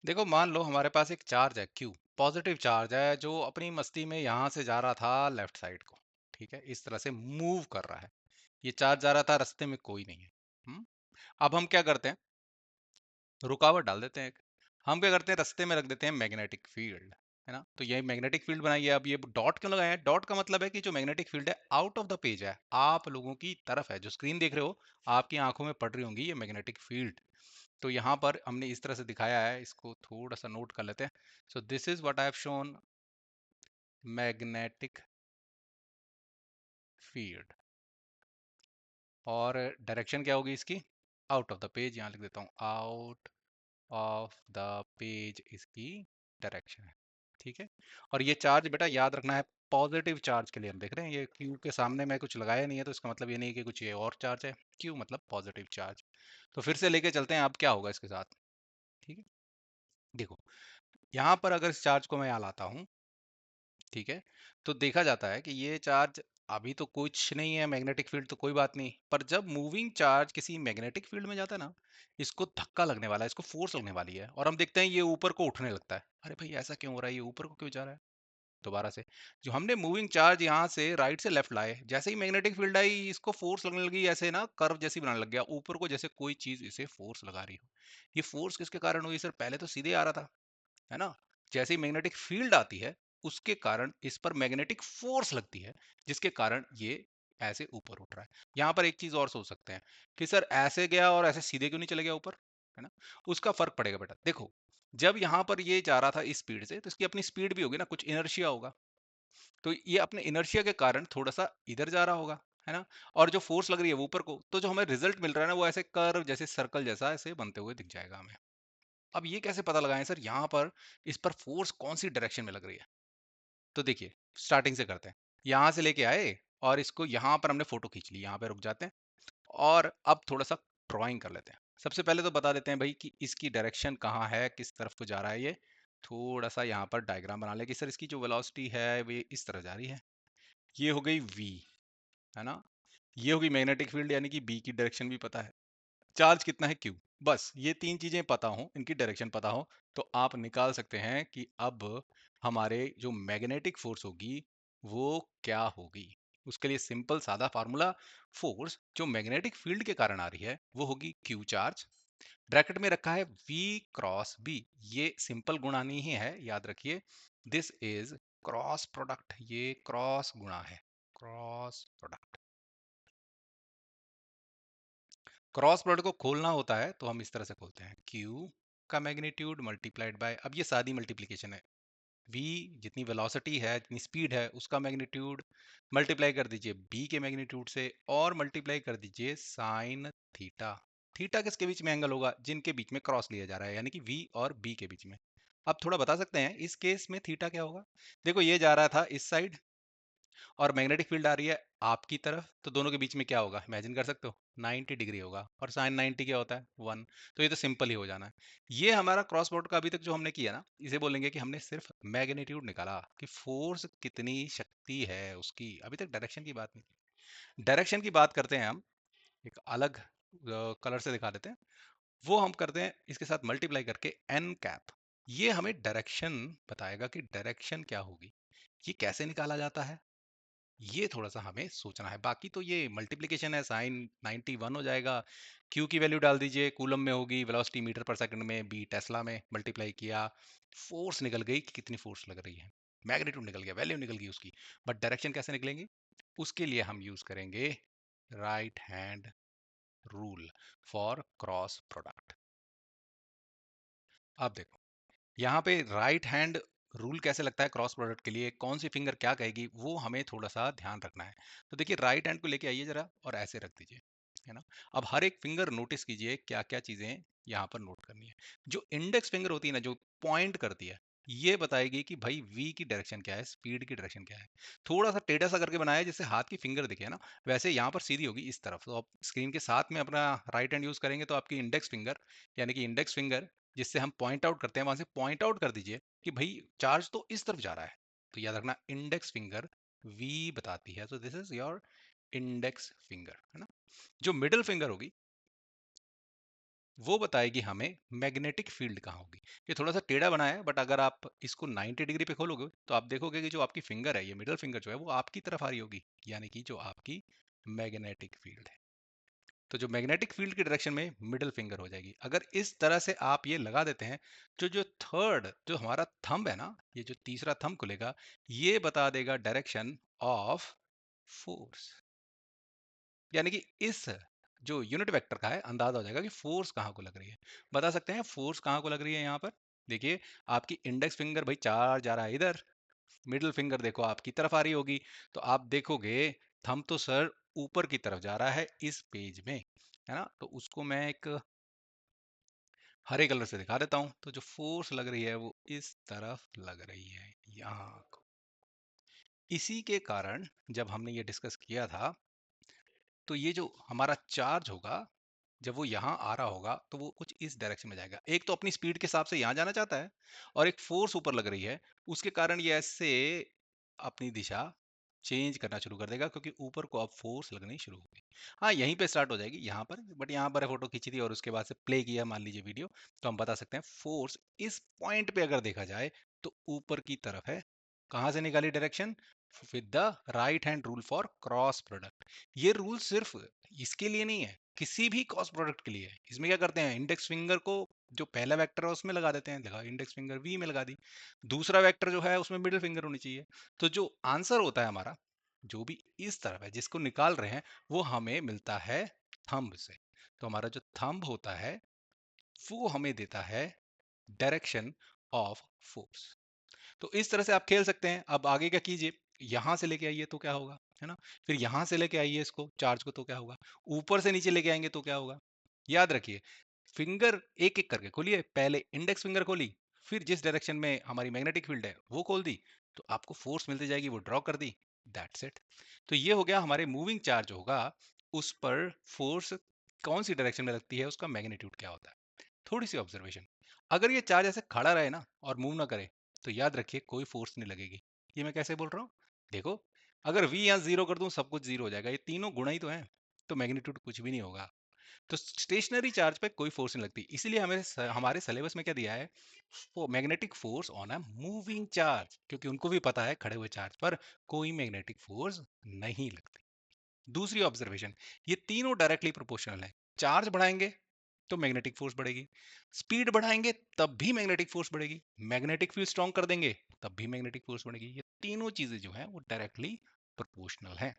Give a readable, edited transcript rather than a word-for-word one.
देखो मान लो हमारे पास एक चार्ज है क्यू, पॉजिटिव चार्ज है जो अपनी मस्ती में यहाँ से जा रहा था लेफ्ट साइड को। ठीक है, इस तरह से मूव कर रहा है। ये चार्ज जा रहा था, रास्ते में कोई नहीं है। अब हम क्या करते हैं, रुकावट डाल देते हैं एक। हम क्या करते हैं, रास्ते में रख देते हैं मैग्नेटिक फील्ड, है ना। तो ये मैग्नेटिक फील्ड बनाइए। अब ये डॉट क्यों लगाया है? डॉट का मतलब है कि जो मैग्नेटिक फील्ड है आउट ऑफ द पेज है, आप लोगों की तरफ है। जो स्क्रीन देख रहे हो, आपकी आंखों में पड़ रही होंगी ये मैग्नेटिक फील्ड। तो यहाँ पर हमने इस तरह से दिखाया है, इसको थोड़ा सा नोट कर लेते हैं। So this is what I have shown, magnetic field. और डायरेक्शन क्या होगी इसकी? Out of the page. यहाँ लिख देता हूँ, आउट ऑफ द पेज इसकी डायरेक्शन है। ठीक है। और ये चार्ज बेटा याद रखना है, पॉजिटिव चार्ज के लिए हम देख रहे हैं। ये क्यू के सामने मैं कुछ लगाया नहीं है, तो इसका मतलब ये नहीं है कि कुछ ये और चार्ज है। क्यू मतलब पॉजिटिव चार्ज। तो फिर से लेके चलते हैं, अब क्या होगा इसके साथ। ठीक है, देखो यहाँ पर अगर इस चार्ज को मैं यहाँ लाता हूँ, ठीक है, तो देखा जाता है कि ये चार्ज, अभी तो कुछ नहीं है मैग्नेटिक फील्ड, तो कोई बात नहीं। पर जब मूविंग चार्ज किसी मैग्नेटिक फील्ड में जाता है ना, इसको धक्का लगने वाला है, इसको फोर्स लगने वाली है, और हम देखते हैं ये ऊपर को उठने लगता है। अरे भाई ऐसा क्यों हो रहा है, ये ऊपर को क्यों जा रहा है? दोबारा से, जो हमने मूविंग चार्ज यहाँ से राइट से लेफ्ट लाए, जैसे ही मैग्नेटिक फील्ड आई, इसको फोर्स लगने लगी, ऐसे ना कर्व जैसी बनाने लग गया ऊपर को, जैसे कोई चीज इसे फोर्स लगा रही हो। ये फोर्स किसके कारण हुई सर? पहले तो सीधे आ रहा था, है ना। जैसे ही मैग्नेटिक फील्ड आती है, उसके कारण इस पर मैग्नेटिक फोर्स लगती है, जिसके कारण ये ऐसे ऊपर उठ रहा है। यहाँ पर एक चीज और सोच सकते हैं कि सर ऐसे गया और ऐसे सीधे क्यों नहीं चले गया ऊपर, है ना। उसका फर्क पड़ेगा बेटा। देखो, जब यहाँ पर ये जा रहा था इस स्पीड से, तो इसकी अपनी स्पीड भी होगी ना, कुछ इनर्शिया होगा। तो ये अपने इनर्शिया के कारण थोड़ा सा इधर जा रहा होगा, है ना। और जो फोर्स लग रही है वो ऊपर को, तो जो हमें रिजल्ट मिल रहा है ना, वो ऐसे कर्व जैसे सर्कल जैसा ऐसे बनते हुए दिख जाएगा हमें। अब ये कैसे पता लगाएं सर, यहाँ पर इस पर फोर्स कौन सी डायरेक्शन में लग रही है? तो देखिए, स्टार्टिंग से करते हैं। यहाँ से लेके आए और इसको यहाँ पर हमने फोटो खींच ली, यहाँ पे रुक जाते हैं। और अब थोड़ा सा ड्राइंग कर लेते हैं। सबसे पहले तो बता देते हैं भाई कि इसकी डायरेक्शन कहाँ है, किस तरफ को जा रहा है ये। थोड़ा सा यहाँ पर डायग्राम बना ले कि सर इसकी जो वेलोसिटी है वो इस तरह जा रही है। ये हो गई v, है ना। ये होगी मैग्नेटिक फील्ड, यानी कि b की डायरेक्शन भी पता है। चार्ज कितना है q। बस ये तीन चीजें पता हो, इनकी डायरेक्शन पता हो, तो आप निकाल सकते हैं कि अब हमारे जो मैग्नेटिक फोर्स होगी वो क्या होगी। उसके लिए सिंपल सादा फार्मूला, फोर्स जो मैग्नेटिक फील्ड के कारण आ रही है वो होगी q चार्ज, ब्रैकेट में रखा है v क्रॉस b। ये सिंपल गुणा नहीं है, याद रखिए, दिस इज क्रॉस प्रोडक्ट। ये क्रॉस गुणा है, क्रॉस प्रोडक्ट। क्रॉस प्रोडक्ट को खोलना होता है तो हम इस तरह से खोलते हैं, q का मैग्नीट्यूड मल्टीप्लाइड बाय, अब ये सादी मल्टीप्लिकेशन है, v जितनी वेलोसिटी है, जितनी स्पीड है, उसका मैग्नीट्यूड मल्टीप्लाई कर दीजिए b के मैग्नीट्यूड से, और मल्टीप्लाई कर दीजिए साइन थीटा। थीटा किसके बीच में एंगल होगा? जिनके बीच में क्रॉस लिया जा रहा है, यानी कि v और b के बीच में। अब थोड़ा बता सकते हैं इस केस में थीटा क्या होगा? देखो ये जा रहा था इस साइड, और मैग्नेटिक फील्ड आ रही है आपकी तरफ, तो दोनों के बीच में क्या होगा, इमेजिन कर सकते हो, 90 डिग्री होगा। और साइन 90 क्या होता है? 1। तो ये तो सिंपल ही हो जाना है। ये हमारा क्रॉस प्रोडक्ट का अभी तक जो हमने किया ना, इसे बोलेंगे कि हमने सिर्फ मैग्नीट्यूड निकाला, कि फोर्स कितनी शक्ति है उसकी। अभी तक डायरेक्शन की बात नहीं। डायरेक्शन की बात करते हैं हम, एक अलग कलर से दिखा देते हैं। वो हम करते हैं इसके साथ मल्टीप्लाई करके एन कैप। ये हमें डायरेक्शन बताएगा कि डायरेक्शन क्या होगी। ये कैसे निकाला जाता है, ये थोड़ा सा हमें सोचना है। बाकी तो ये मल्टीप्लिकेशन है, साइन 91 हो जाएगा। क्यू की वैल्यू डाल दीजिए, कूलम में होगी, वेलोसिटी मीटर पर सेकंड में, बी टेस्ला में, मल्टीप्लाई किया, फोर्स निकल गई कि कितनी फोर्स लग रही है, मैग्नीट्यूड निकल गया, वैल्यू निकल गई उसकी। बट डायरेक्शन कैसे निकलेंगे, उसके लिए हम यूज करेंगे right hand rule for cross product. अब देखो यहाँ पे राइट हैंड रूल कैसे लगता है क्रॉस प्रोडक्ट के लिए, कौन सी फिंगर क्या कहेगी, वो हमें थोड़ा सा ध्यान रखना है। तो देखिए, राइट हैंड को लेके आइए जरा और ऐसे रख दीजिए, है ना। अब हर एक फिंगर नोटिस कीजिए क्या क्या चीजें यहाँ पर नोट करनी है। जो इंडेक्स फिंगर होती है ना, जो पॉइंट करती है, ये बताएगी कि भाई वी की डायरेक्शन क्या है, स्पीड की डायरेक्शन क्या है। थोड़ा सा टेढ़ा सा करके बनाया है, जिससे हाथ की फिंगर दिखे ना, वैसे यहाँ पर सीधी होगी इस तरफ। तो आप स्क्रीन के साथ में अपना राइट हैंड यूज करेंगे, तो आपकी इंडेक्स फिंगर, यानी कि इंडेक्स फिंगर जिससे हम पॉइंट आउट करते हैं, वहां से पॉइंट आउट कर दीजिए कि भाई चार्ज तो इस तरफ जा रहा है। तो याद रखना, इंडेक्स फिंगर वी बताती है, तो this is your index finger, है ना। जो मिडिल फिंगर होगी, वो बताएगी हमें मैग्नेटिक फील्ड कहाँ होगी। ये थोड़ा सा टेढ़ा बना है, बट अगर आप इसको 90 डिग्री पे खोलोगे तो आप देखोगे कि जो आपकी फिंगर है, ये मिडल फिंगर जो है वो आपकी तरफ आ रही होगी, यानी कि जो आपकी मैग्नेटिक फील्ड है। तो जो मैग्नेटिक फील्ड की डायरेक्शन में मिडिल फिंगर हो जाएगी। अगर इस तरह से आप ये लगा देते हैं, जो जो थर्ड जो हमारा थंब है ना, ये जो तीसरा थंब खुलेगा, ये बता देगा डायरेक्शन ऑफ फोर्स। यानी कि इस जो यूनिट वेक्टर का है, अंदाजा हो जाएगा कि फोर्स कहाँ को लग रही है। बता सकते हैं फोर्स कहाँ को लग रही है यहाँ पर। देखिए, आपकी इंडेक्स फिंगर भाई चार जा रहा है इधर, मिडिल फिंगर देखो आपकी तरफ आ रही होगी, तो आप देखोगे थंब तो सर ऊपर की तरफ जा रहा है इस पेज में, है ना। तो उसको मैं एक हरे कलर से दिखा देता हूं। तो जो फोर्स लग रही है वो इस तरफ लग रही है, यहाँ को। इसी के कारण जब हमने ये डिस्कस किया था, तो ये जो हमारा चार्ज होगा, जब वो यहाँ आ रहा होगा तो वो कुछ इस डायरेक्शन में जाएगा। एक तो अपनी स्पीड के हिसाब से यहाँ जाना चाहता है, और एक फोर्स ऊपर लग रही है, उसके कारण ये ऐसे अपनी दिशा चेंज करना शुरू कर देगा, क्योंकि ऊपर को अब फोर्स लगनी शुरू होगी। हाँ, यहीं पे स्टार्ट हो जाएगी यहाँ पर, बट यहाँ पर फोटो खींची थी और उसके बाद से प्ले किया मान लीजिए वीडियो, तो हम बता सकते हैं फोर्स इस पॉइंट पे अगर देखा जाए तो ऊपर की तरफ है। कहाँ से निकाली direction? With the right hand rule for cross product. ये रूल सिर्फ इसके लिए नहीं है, किसी भी क्रॉस प्रोडक्ट के लिए है। इसमें क्या करते हैं, इंडेक्स फिंगर को जो पहला वेक्टर है उसमें लगा देते हैं, लगा इंडेक्स फिंगर वी में लगा दी, दूसरा वेक्टर जो है उसमें मिडिल फिंगर होनी चाहिए। तो जो आंसर होता है हमारा, जो भी इस तरफ है जिसको निकाल रहे हैं, वो हमें मिलता है थंब से। तो हमारा जो थंब होता है वो हमें देता है डायरेक्शन ऑफ फोर्स। तो इस तरह से आप खेल सकते हैं। अब आगे क्या कीजिए, यहां से लेके आइए तो क्या होगा, है ना। फिर यहां से लेके आइए इसको चार्ज को, तो क्या होगा। ऊपर से नीचे लेके आएंगे तो क्या होगा। याद रखिए, फिंगर एक एक करके खोलिए। पहले इंडेक्स फिंगर खोली, फिर जिस डायरेक्शन में हमारी मैग्नेटिक फील्ड है वो खोल दी, तो आपको फोर्स मिलती जाएगी, वो ड्रॉ कर दी। That's it. तो ये हो गया हमारे मूविंग चार्ज होगा, उस पर फोर्स कौन सी डायरेक्शन में लगती है, उसका मैग्नीट्यूड क्या होता है। थोड़ी सी ऑब्जर्वेशन, अगर ये चार्ज ऐसे खड़ा रहे ना और मूव ना करे, तो याद रखिए कोई फोर्स नहीं लगेगी। ये मैं कैसे बोल रहा हूँ, देखो, अगर v यहाँ जीरो कर दूं सब कुछ जीरो हो जाएगा, ये तीनों गुणा ही तो है, तो मैग्नीट्यूड कुछ भी नहीं होगा। तो स्टेशनरी चार्ज पे कोई फोर्स नहीं लगती, इसीलिए हमें हमारे सिलेबस में क्या दिया है, वो magnetic force on a moving charge, क्योंकि उनको भी पता है खड़े हुए चार्ज पर कोई मैग्नेटिक फोर्स नहीं लगती। दूसरी ऑब्जर्वेशन, ये तीनों डायरेक्टली प्रोपोर्शनल है। चार्ज बढ़ाएंगे तो मैग्नेटिक फोर्स बढ़ेगी, स्पीड बढ़ाएंगे तब भी मैग्नेटिक फोर्स बढ़ेगी, मैग्नेटिक फील्ड स्ट्रॉन्ग कर देंगे तब भी मैग्नेटिक फोर्स बढ़ेगी। ये तीनों चीजें जो हैं वो डायरेक्टली प्रोपोर्शनल हैं।